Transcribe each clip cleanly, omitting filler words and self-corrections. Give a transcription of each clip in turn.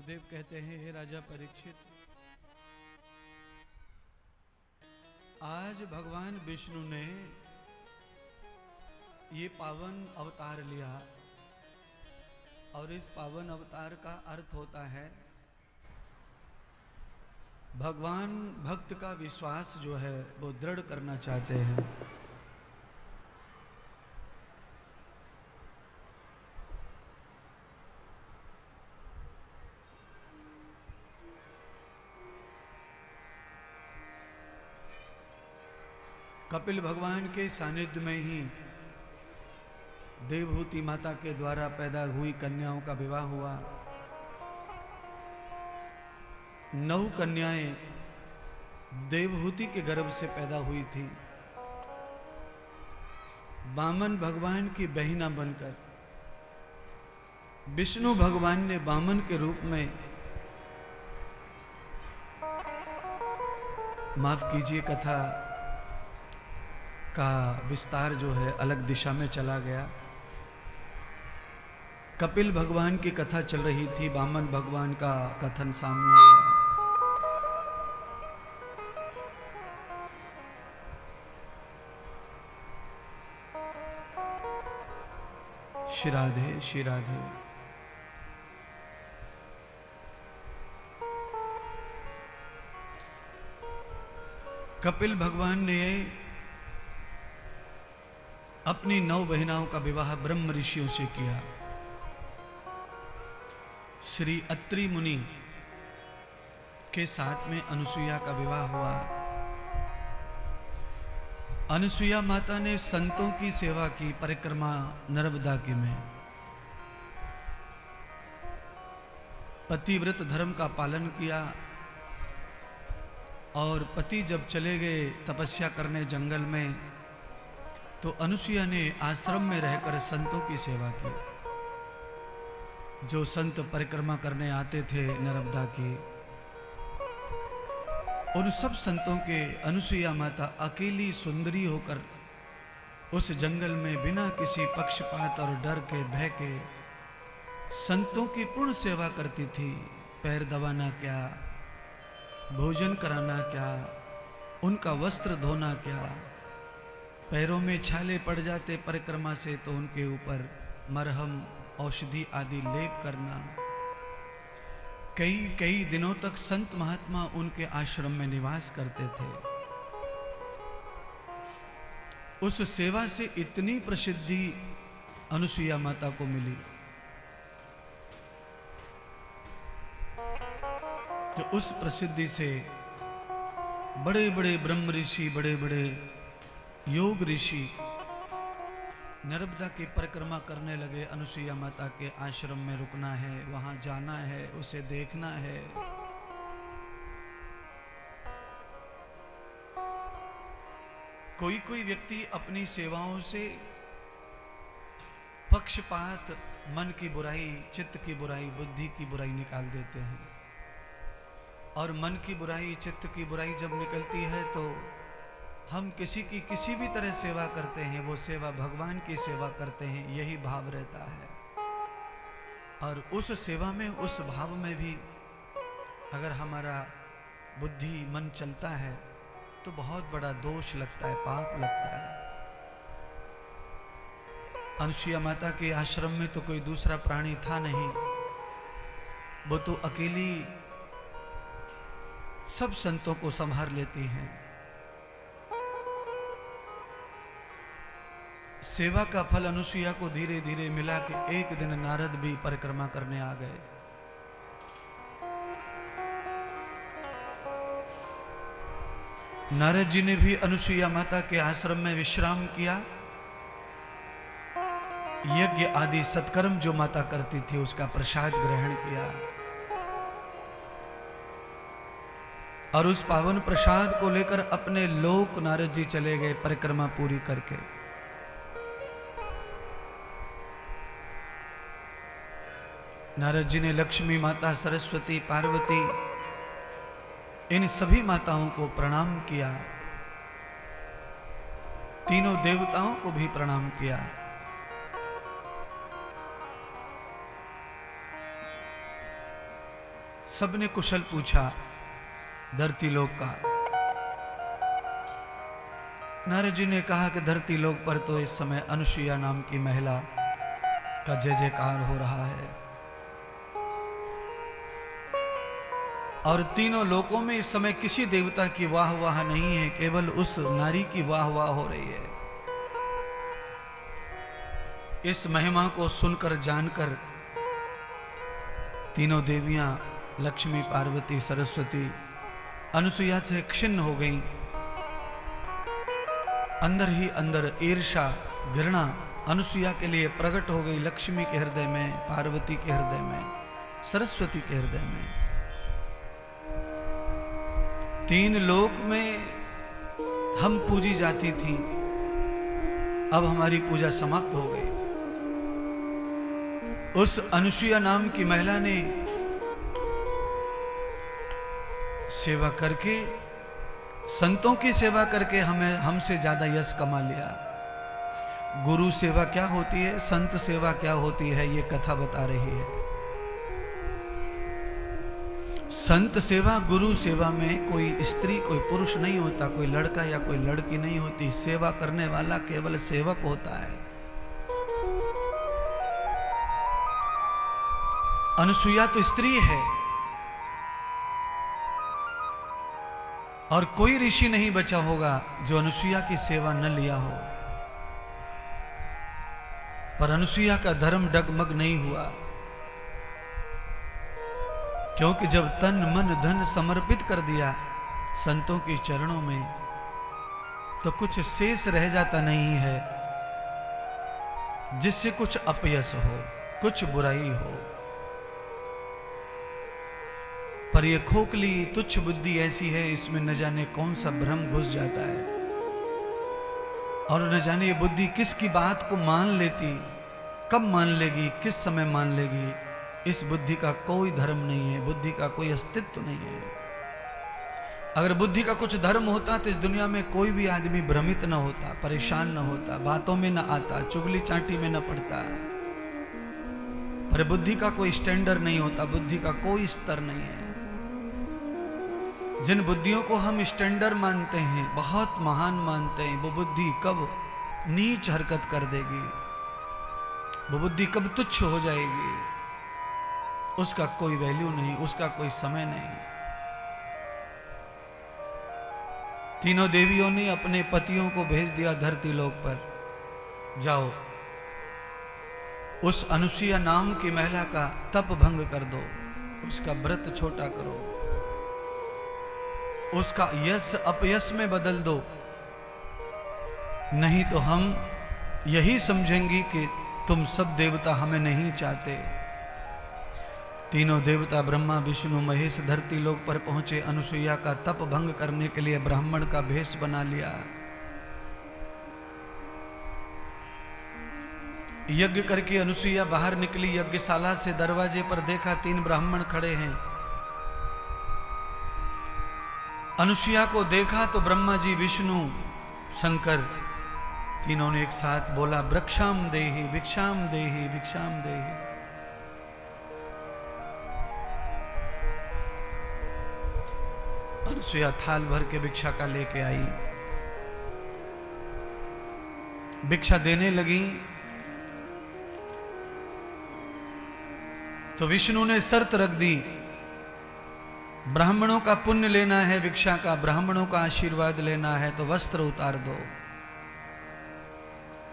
सुखदेव कहते हैं, हे राजा परीक्षित, आज भगवान विष्णु ने ये पावन अवतार लिया और इस पावन अवतार का अर्थ होता है भगवान भक्त का विश्वास जो है वो दृढ़ करना चाहते हैं। कपिल भगवान के सानिध्य में ही देवहूति माता के द्वारा पैदा हुई कन्याओं का विवाह हुआ। 9 कन्याएं देवहूति के गर्भ से पैदा हुई थी। वामन भगवान की बहिना बनकर विष्णु भगवान ने वामन के रूप में, माफ कीजिए, कथा का विस्तार जो है अलग दिशा में चला गया। कपिल भगवान की कथा चल रही थी, वामन भगवान का कथन सामने आया। श्री राधे, श्री राधे। कपिल भगवान ने अपनी 9 बहनाओं का विवाह ब्रह्म ऋषियों से किया। श्री अत्रि मुनि के साथ में अनुसुईया का विवाह हुआ। अनुसुईया माता ने संतों की सेवा की, परिक्रमा नर्मदा की में पतिव्रत धर्म का पालन किया और पति जब चले गए तपस्या करने जंगल में, तो अनुसुईया ने आश्रम में रहकर संतों की सेवा की। जो संत परिक्रमा करने आते थे नर्मदा की, उन सब संतों के अनुसुईया माता अकेली सुंदरी होकर उस जंगल में बिना किसी पक्षपात और डर के, भय के संतों की पूर्ण सेवा करती थी। पैर दबाना क्या, भोजन कराना क्या, उनका वस्त्र धोना क्या, पैरों में छाले पड़ जाते परिक्रमा से तो उनके ऊपर मरहम, औषधि आदि लेप करना। कई दिनों तक संत महात्मा उनके आश्रम में निवास करते थे। उस सेवा से इतनी प्रसिद्धि अनुसुईया माता को मिली कि उस प्रसिद्धि से बड़े बड़े ब्रह्म ऋषि, बड़े बड़े योग ऋषि नर्मदा की परिक्रमा करने लगे। अनुसुईया माता के आश्रम में रुकना है, वहां जाना है, उसे देखना है। कोई कोई व्यक्ति अपनी सेवाओं से पक्षपात, मन की बुराई, चित्त की बुराई, बुद्धि की बुराई निकाल देते हैं। और मन की बुराई, चित्त की बुराई जब निकलती है तो हम किसी की किसी भी तरह सेवा करते हैं, वो सेवा भगवान की सेवा करते हैं, यही भाव रहता है। और उस सेवा में, उस भाव में भी अगर हमारा बुद्धि, मन चलता है तो बहुत बड़ा दोष लगता है, पाप लगता है। अनुसुईया माता के आश्रम में तो कोई दूसरा प्राणी था नहीं, वो तो अकेली सब संतों को संभाल लेती हैं। सेवा का फल अनुसुईया को धीरे धीरे मिला कि एक दिन नारद भी परिक्रमा करने आ गए। नारद जी ने भी अनुसुईया माता के आश्रम में विश्राम किया। यज्ञ आदि सत्कर्म जो माता करती थी उसका प्रसाद ग्रहण किया और उस पावन प्रसाद को लेकर अपने लोक नारद जी चले गए परिक्रमा पूरी करके। नारद जी ने लक्ष्मी माता, सरस्वती, पार्वती, इन सभी माताओं को प्रणाम किया, तीनों देवताओं को भी प्रणाम किया। सबने कुशल पूछा धरती लोक का। नारद जी ने कहा कि धरती लोक पर तो इस समय अनुसुईया नाम की महिला का जय जयकार हो रहा है, और तीनों लोकों में इस समय किसी देवता की वाह वाह नहीं है, केवल उस नारी की वाह वाह हो रही है। इस महिमा को सुनकर जानकर तीनों देवियां लक्ष्मी, पार्वती, सरस्वती अनुसुईया से खिन्न हो गईं। अंदर ही अंदर ईर्षा, घृणा अनुसुईया के लिए प्रकट हो गई। लक्ष्मी के हृदय में, पार्वती के हृदय में, सरस्वती के हृदय में। तीन लोक में हम पूजी जाती थी, अब हमारी पूजा समाप्त हो गई। उस अनुसुईया नाम की महिला ने सेवा करके, संतों की सेवा करके हमसे ज्यादा यश कमा लिया। गुरु सेवा क्या होती है, संत सेवा क्या होती है, ये कथा बता रही है। संत सेवा, गुरु सेवा में कोई स्त्री, कोई पुरुष नहीं होता, कोई लड़का या कोई लड़की नहीं होती। सेवा करने वाला केवल सेवक होता है। अनुसुईया तो स्त्री है, और कोई ऋषि नहीं बचा होगा जो अनुसुईया की सेवा न लिया हो। पर अनुसुईया का धर्म डगमग नहीं हुआ, क्योंकि जब तन मन धन समर्पित कर दिया संतों के चरणों में, तो कुछ शेष रह जाता नहीं है जिससे कुछ अपयश हो, कुछ बुराई हो। पर यह खोखली तुच्छ बुद्धि ऐसी है, इसमें न जाने कौन सा भ्रम घुस जाता है, और न जाने ये बुद्धि किसकी बात को मान लेती, कब मान लेगी, किस समय मान लेगी। इस बुद्धि का कोई धर्म नहीं है, बुद्धि का कोई अस्तित्व नहीं है। अगर बुद्धि का कुछ धर्म होता तो इस दुनिया में कोई भी आदमी भ्रमित न होता, परेशान न होता, बातों में न आता, चुगली चांटी में न पड़ता। पर बुद्धि का कोई स्टैंडर्ड नहीं होता, बुद्धि का कोई स्तर नहीं है। जिन बुद्धियों को हम स्टैंडर्ड मानते हैं, बहुत महान मानते हैं, वो बुद्धि कब नीच हरकत कर देगी, वो बुद्धि कब तुच्छ हो जाएगी, उसका कोई वैल्यू नहीं, उसका कोई समय नहीं। तीनों देवियों ने अपने पतियों को भेज दिया धरती लोक पर, जाओ उस अनुसुईया नाम की महिला का तप भंग कर दो, उसका व्रत छोटा करो, उसका यश अपयश में बदल दो, नहीं तो हम यही समझेंगे कि तुम सब देवता हमें नहीं चाहते। तीनों देवता ब्रह्मा, विष्णु, महेश धरती लोक पर पहुंचे। अनुसुईया का तप भंग करने के लिए ब्राह्मण का भेष बना लिया। यज्ञ करके अनुसुईया बाहर निकली यज्ञशाला से। दरवाजे पर देखा 3 ब्राह्मण खड़े हैं। अनुसुईया को देखा तो ब्रह्मा जी, विष्णु, शंकर तीनों ने एक साथ बोला, वृक्षाम देहि भिक्षाम देहि भिक्षाम देहि। अनुसुईया थाल भर के भिक्षा का लेके आई, भिक्षा देने लगी तो विष्णु ने शर्त रख दी, ब्राह्मणों का पुण्य लेना है भिक्षा का, ब्राह्मणों का आशीर्वाद लेना है तो वस्त्र उतार दो,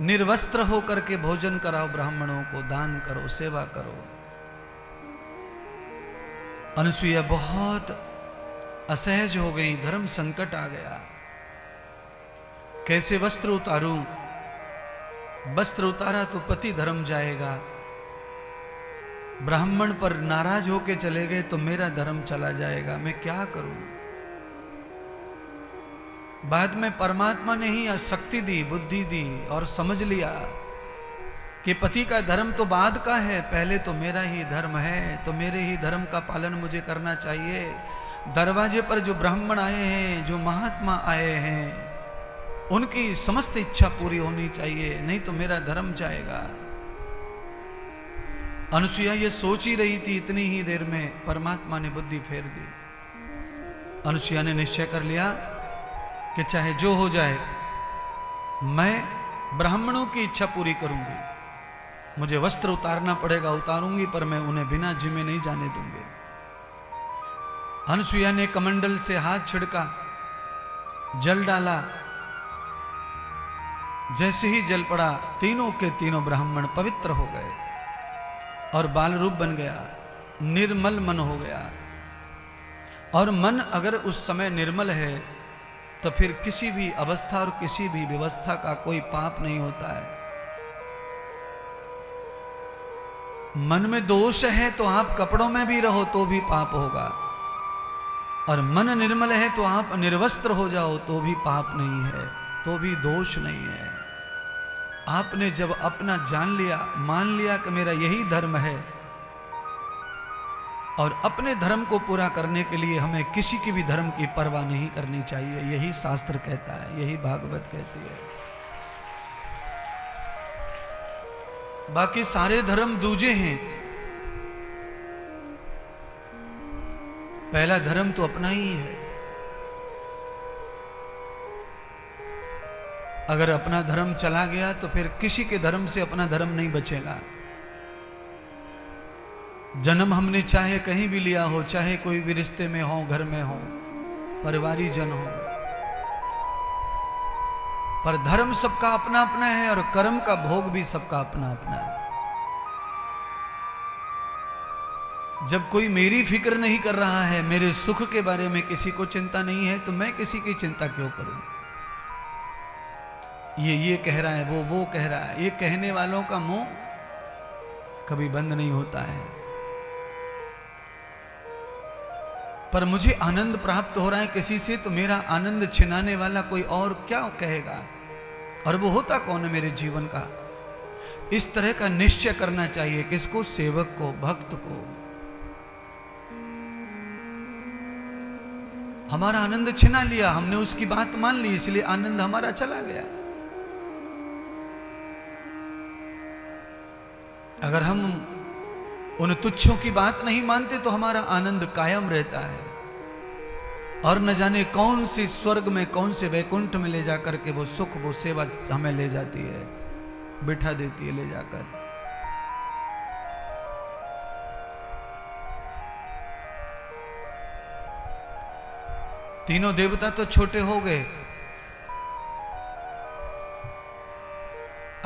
निर्वस्त्र होकर के भोजन कराओ, ब्राह्मणों को दान करो, सेवा करो। अनुसुईया बहुत असहज हो गई, धर्म संकट आ गया। कैसे वस्त्र उतारूं? वस्त्र उतारा तो पति धर्म जाएगा, ब्राह्मण पर नाराज होके चले गए तो मेरा धर्म चला जाएगा, मैं क्या करूं? बाद में परमात्मा ने ही शक्ति दी, बुद्धि दी और समझ लिया कि पति का धर्म तो बाद का है, पहले तो मेरा ही धर्म है, तो मेरे ही धर्म का पालन मुझे करना चाहिए। दरवाजे पर जो ब्राह्मण आए हैं, जो महात्मा आए हैं, उनकी समस्त इच्छा पूरी होनी चाहिए, नहीं तो मेरा धर्म जाएगा। अनुसुईया ये सोच ही रही थी, इतनी ही देर में परमात्मा ने बुद्धि फेर दी। अनुसुईया ने निश्चय कर लिया कि चाहे जो हो जाए, मैं ब्राह्मणों की इच्छा पूरी करूंगी। मुझे वस्त्र उतारना पड़ेगा, उतारूंगी, पर मैं उन्हें बिना जिमे नहीं जाने दूंगी। अनुसुईया ने कमंडल से हाथ छिड़का, जल डाला। जैसे ही जल पड़ा, तीनों के तीनों ब्राह्मण पवित्र हो गए और बाल रूप बन गया, निर्मल मन हो गया। और मन अगर उस समय निर्मल है तो फिर किसी भी अवस्था और किसी भी व्यवस्था का कोई पाप नहीं होता है। मन में दोष है तो आप कपड़ों में भी रहो तो भी पाप होगा, और मन निर्मल है तो आप निर्वस्त्र हो जाओ तो भी पाप नहीं है, तो भी दोष नहीं है। आपने जब अपना जान लिया, मान लिया कि मेरा यही धर्म है, और अपने धर्म को पूरा करने के लिए हमें किसी की भी धर्म की परवाह नहीं करनी चाहिए। यही शास्त्र कहता है, यही भागवत कहती है। बाकी सारे धर्म दूजे हैं, पहला धर्म तो अपना ही है। अगर अपना धर्म चला गया तो फिर किसी के धर्म से अपना धर्म नहीं बचेगा। जन्म हमने चाहे कहीं भी लिया हो, चाहे कोई भी रिश्ते में हो, घर में हो, परिवारी जन हो, पर धर्म सबका अपना अपना है और कर्म का भोग भी सबका अपना अपना है। जब कोई मेरी फिक्र नहीं कर रहा है, मेरे सुख के बारे में किसी को चिंता नहीं है, तो मैं किसी की चिंता क्यों करूं? ये कह रहा है, वो कह रहा है, ये कहने वालों का मुंह कभी बंद नहीं होता है। पर मुझे आनंद प्राप्त हो रहा है किसी से, तो मेरा आनंद छिनाने वाला कोई और क्या कहेगा? और वो होता कौन है मेरे जीवन का? इस तरह का निश्चय करना चाहिए। किसको? सेवक को, भक्त को। हमारा आनंद छिना लिया, हमने उसकी बात मान ली, इसलिए आनंद हमारा चला गया। अगर हम उन तुच्छों की बात नहीं मानते तो हमारा आनंद कायम रहता है, और न जाने कौन सी स्वर्ग में, कौन से वैकुंठ में ले जाकर के वो सुख, वो सेवा हमें ले जाती है, बिठा देती है ले जाकर। तीनों देवता तो छोटे हो गए,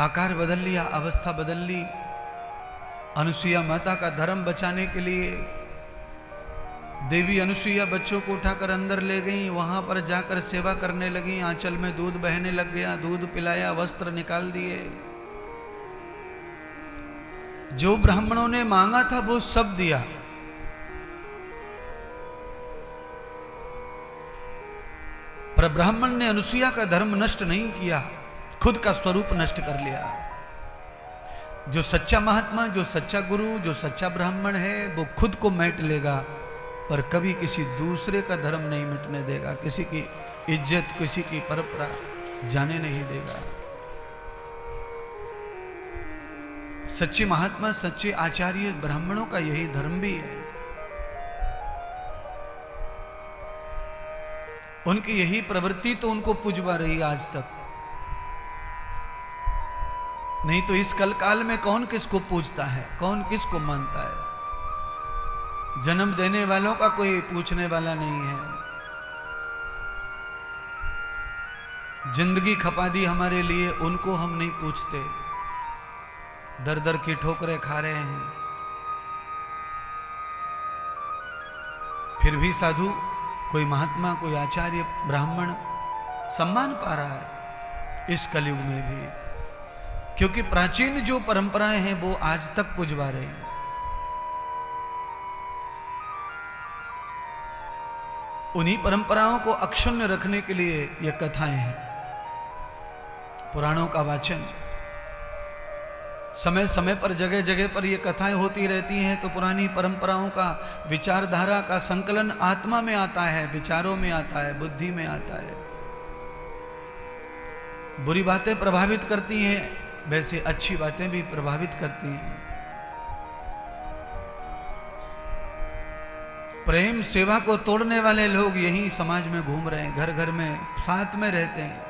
आकार बदल लिया, अवस्था बदल ली। अनुसुईया माता का धर्म बचाने के लिए देवी अनुसुईया बच्चों को उठाकर अंदर ले गई, वहां पर जाकर सेवा करने लगी। आंचल में दूध बहने लग गया, दूध पिलाया, वस्त्र निकाल दिए। जो ब्राह्मणों ने मांगा था वो सब दिया। पर ब्राह्मण ने अनुसुईया का धर्म नष्ट नहीं किया, खुद का स्वरूप नष्ट कर लिया। जो सच्चा महात्मा, जो सच्चा गुरु, जो सच्चा ब्राह्मण है, वो खुद को मैट लेगा, पर कभी किसी दूसरे का धर्म नहीं मिटने देगा, किसी की इज्जत, किसी की परंपरा जाने नहीं देगा। सच्चे महात्मा, सच्चे आचार्य ब्राह्मणों का यही धर्म भी है। उनकी यही प्रवृत्ति तो उनको पुजवा रही आज तक। नहीं तो इस कल काल में कौन किसको पूजता है, कौन किसको मानता है? जन्म देने वालों का कोई पूछने वाला नहीं है। जिंदगी खपा दी हमारे लिए, उनको हम नहीं पूछते। दर दर की ठोकरें खा रहे हैं, फिर भी साधु, कोई महात्मा, कोई आचार्य, ब्राह्मण सम्मान पा रहा है इस कलयुग में भी, क्योंकि प्राचीन जो परंपराएं हैं वो आज तक पुजवा रहे हैं। उन्हीं परंपराओं को अक्षुण्ण रखने के लिए ये कथाएं हैं, पुराणों का वाचन। समय समय पर, जगह जगह पर ये कथाएं होती रहती हैं, तो पुरानी परंपराओं का, विचारधारा का संकलन आत्मा में आता है, विचारों में आता है, बुद्धि में आता है। बुरी बातें प्रभावित करती हैं, वैसे अच्छी बातें भी प्रभावित करती हैं। प्रेम सेवा को तोड़ने वाले लोग यही समाज में घूम रहे हैं, घर घर में साथ में रहते हैं,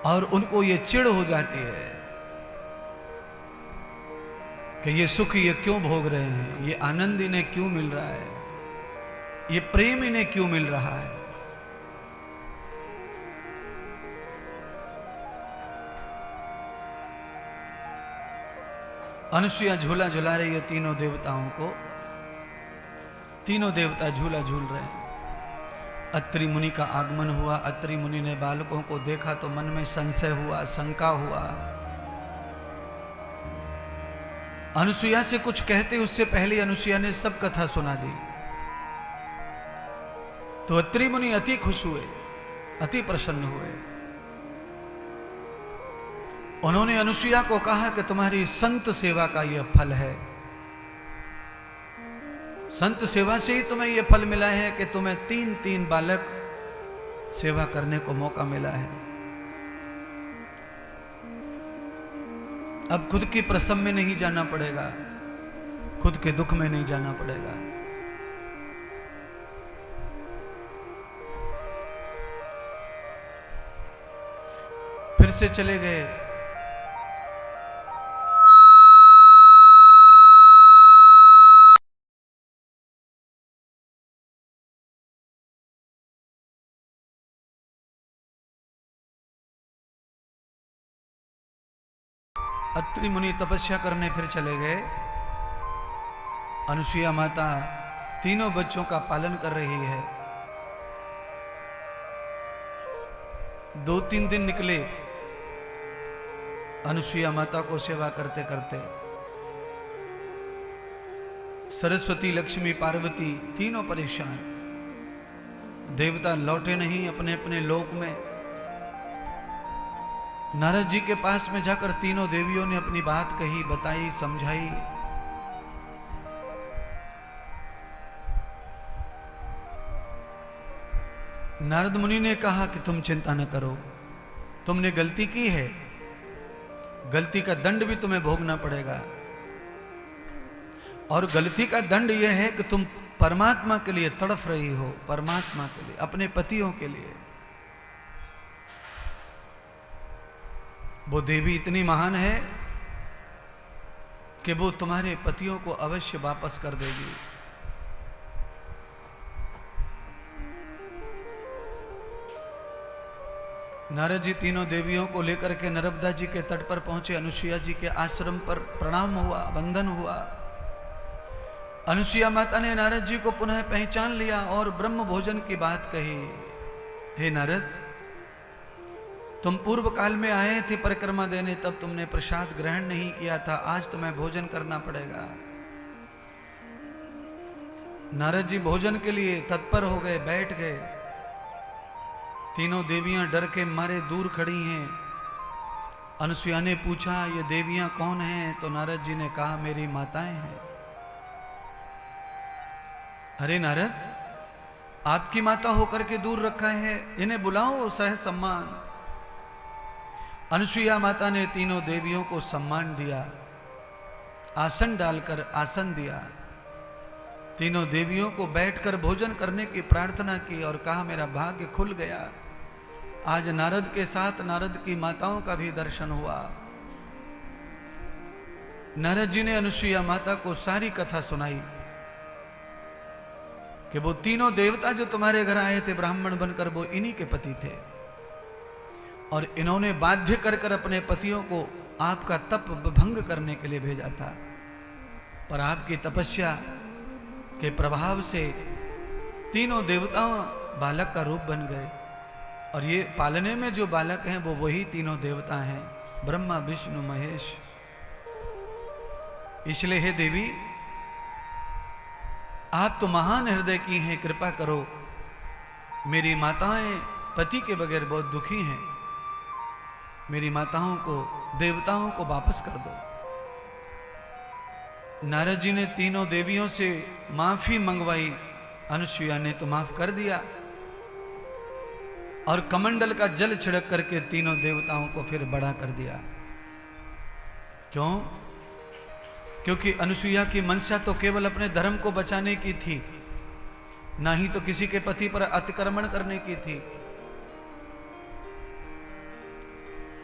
और उनको ये चिढ़ हो जाती है कि ये सुख ये क्यों भोग रहे हैं, ये आनंद इन्हें क्यों मिल रहा है, ये प्रेम इन्हें क्यों मिल रहा है। अनुसुईया झूला झुला रही है तीनों देवताओं को। तीनों देवता झूला झूल रहे हैं। अत्रि मुनि का आगमन हुआ। अत्रि मुनि ने बालकों को देखा तो मन में संशय हुआ, शंका हुआ। अनुसुईया से कुछ कहते उससे पहले अनुसुईया ने सब कथा सुना दी। तो अत्रि मुनि अति खुश हुए, अति प्रसन्न हुए। उन्होंने अनुसुईया को कहा कि तुम्हारी संत सेवा का यह फल है। संत सेवा से ही तुम्हें यह फल मिला है कि तुम्हें 3-3 बालक सेवा करने को मौका मिला है। अब खुद की प्रसव में नहीं जाना पड़ेगा, खुद के दुख में नहीं जाना पड़ेगा। फिर से चले गए। अत्रि मुनि तपस्या करने फिर चले गए। अनुसुईया माता तीनों बच्चों का पालन कर रही है। 2-3 दिन निकले अनुसुईया माता को सेवा करते करते। सरस्वती, लक्ष्मी, पार्वती तीनों परेशान। देवता लौटे नहीं अपने अपने लोक में। नारद जी के पास में जाकर तीनों देवियों ने अपनी बात कही, बताई, समझाई। नारद मुनि ने कहा कि तुम चिंता न करो, तुमने गलती की है, गलती का दंड भी तुम्हें भोगना पड़ेगा। और गलती का दंड यह है कि तुम परमात्मा के लिए तड़फ रही हो, परमात्मा के लिए, अपने पतियों के लिए। वो देवी इतनी महान है कि वो तुम्हारे पतियों को अवश्य वापस कर देगी। नारद जी तीनों देवियों को लेकर के नर्मदा जी के तट पर पहुंचे। अनुसुईया जी के आश्रम पर प्रणाम हुआ, वंदन हुआ। अनुसुईया माता ने नारद जी को पुनः पहचान लिया और ब्रह्म भोजन की बात कही। हे नारद, तुम पूर्व काल में आए थे परिक्रमा देने, तब तुमने प्रसाद ग्रहण नहीं किया था, आज तुम्हें भोजन करना पड़ेगा। नारद जी भोजन के लिए तत्पर हो गए, बैठ गए। तीनों देवियां डर के मारे दूर खड़ी हैं। अनुसुईया ने पूछा, ये देवियां कौन हैं? तो नारद जी ने कहा, मेरी माताएं हैं। अरे नारद, आपकी माता होकर के दूर रखा है, इन्हें बुलाओ सह सम्मान। अनुसुईया माता ने तीनों देवियों को सम्मान दिया, आसन डालकर आसन दिया। तीनों देवियों को बैठकर भोजन करने की प्रार्थना की और कहा, मेरा भाग्य खुल गया, आज नारद के साथ नारद की माताओं का भी दर्शन हुआ। नारद जी ने अनुसुईया माता को सारी कथा सुनाई कि वो तीनों देवता जो तुम्हारे घर आए थे ब्राह्मण बनकर, वो इन्हीं के पति थे, और इन्होंने बाध्य कर कर अपने पतियों को आपका तप भंग करने के लिए भेजा था। पर आपकी तपस्या के प्रभाव से तीनों देवताओं बालक का रूप बन गए, और ये पालने में जो बालक हैं वो वही तीनों देवता हैं, ब्रह्मा, विष्णु, महेश। इसलिए हे देवी, आप तो महान हृदय की हैं, कृपा करो, मेरी माताएं पति के बगैर बहुत दुखी हैं, मेरी माताओं को, देवताओं को वापस कर दो। नारद जी ने तीनों देवियों से माफी मंगवाई। अनुसुईया ने तो माफ कर दिया, और कमंडल का जल छिड़क करके तीनों देवताओं को फिर बड़ा कर दिया। क्यों? क्योंकि अनुसुईया की मंशा तो केवल अपने धर्म को बचाने की थी, ना ही तो किसी के पति पर अतिक्रमण करने की थी,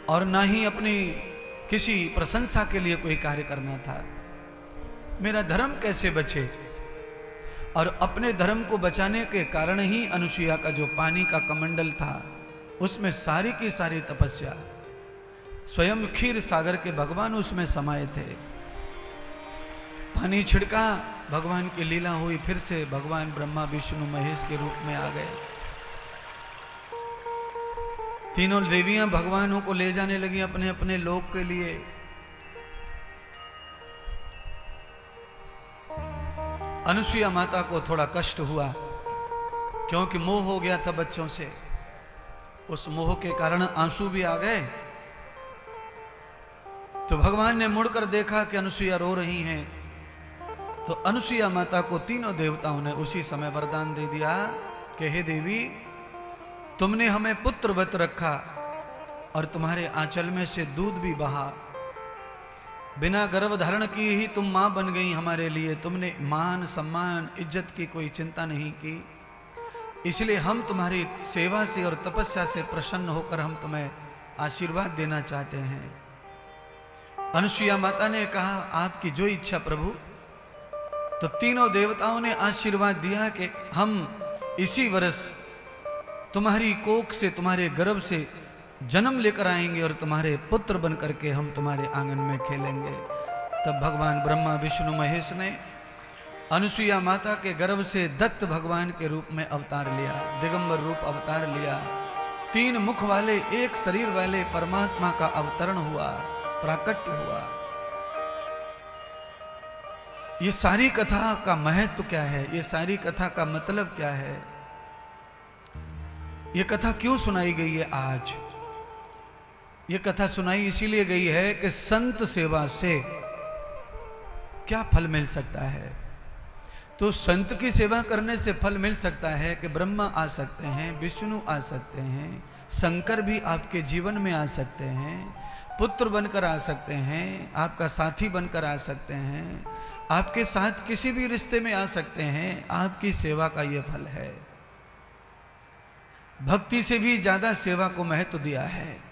और ना ही अपनी किसी प्रशंसा के लिए कोई कार्य करना था। मेरा धर्म कैसे बचे? और अपने धर्म को बचाने के कारण ही अनुसुईया का जो पानी का कमंडल था, उसमें सारी की सारी तपस्या, स्वयं क्षीर सागर के भगवान उसमें समाये थे। पानी छिड़का, भगवान की लीला हुई, फिर से भगवान ब्रह्मा विष्णु महेश के रूप में आ गए। तीनों देवियां भगवानों को ले जाने लगी अपने अपने लोक के लिए। अनुसुईया माता को थोड़ा कष्ट हुआ, क्योंकि मोह हो गया था बच्चों से। उस मोह के कारण आंसू भी आ गए। तो भगवान ने मुड़कर देखा कि अनुसुईया रो रही हैं, तो अनुसुईया माता को तीनों देवताओं ने उसी समय वरदान दे दिया कि हे देवी, तुमने हमें पुत्रवत रखा और तुम्हारे आंचल में से दूध भी बहा। बिना गर्भ धारण किए ही तुम मां बन गई हमारे लिए। तुमने मान सम्मान इज्जत की कोई चिंता नहीं की, इसलिए हम तुम्हारी सेवा से और तपस्या से प्रसन्न होकर हम तुम्हें आशीर्वाद देना चाहते हैं। अनुसुईया माता ने कहा, आपकी जो इच्छा प्रभु। तो तीनों देवताओं ने आशीर्वाद दिया कि हम इसी वर्ष तुम्हारी कोख से, तुम्हारे गर्भ से जन्म लेकर आएंगे और तुम्हारे पुत्र बन करके हम तुम्हारे आंगन में खेलेंगे। तब भगवान ब्रह्मा विष्णु महेश ने अनुसुईया माता के गर्भ से दत्त भगवान के रूप में अवतार लिया, दिगंबर रूप अवतार लिया। 3 मुख वाले, 1 शरीर वाले परमात्मा का अवतरण हुआ, प्राकट्य हुआ। ये सारी कथा का महत्व क्या है? ये सारी कथा का मतलब क्या है? ये कथा क्यों सुनाई गई है आज? ये कथा सुनाई इसीलिए गई है कि संत सेवा से क्या फल मिल सकता है। तो संत की सेवा करने से फल मिल सकता है कि ब्रह्मा आ सकते हैं, विष्णु आ सकते हैं, शंकर भी आपके जीवन में आ सकते हैं, पुत्र बनकर आ सकते हैं, आपका साथी बनकर आ सकते हैं, आपके साथ किसी भी रिश्ते में आ सकते हैं। आपकी सेवा का यह फल है। भक्ति से भी ज्यादा सेवा को महत्व दिया है।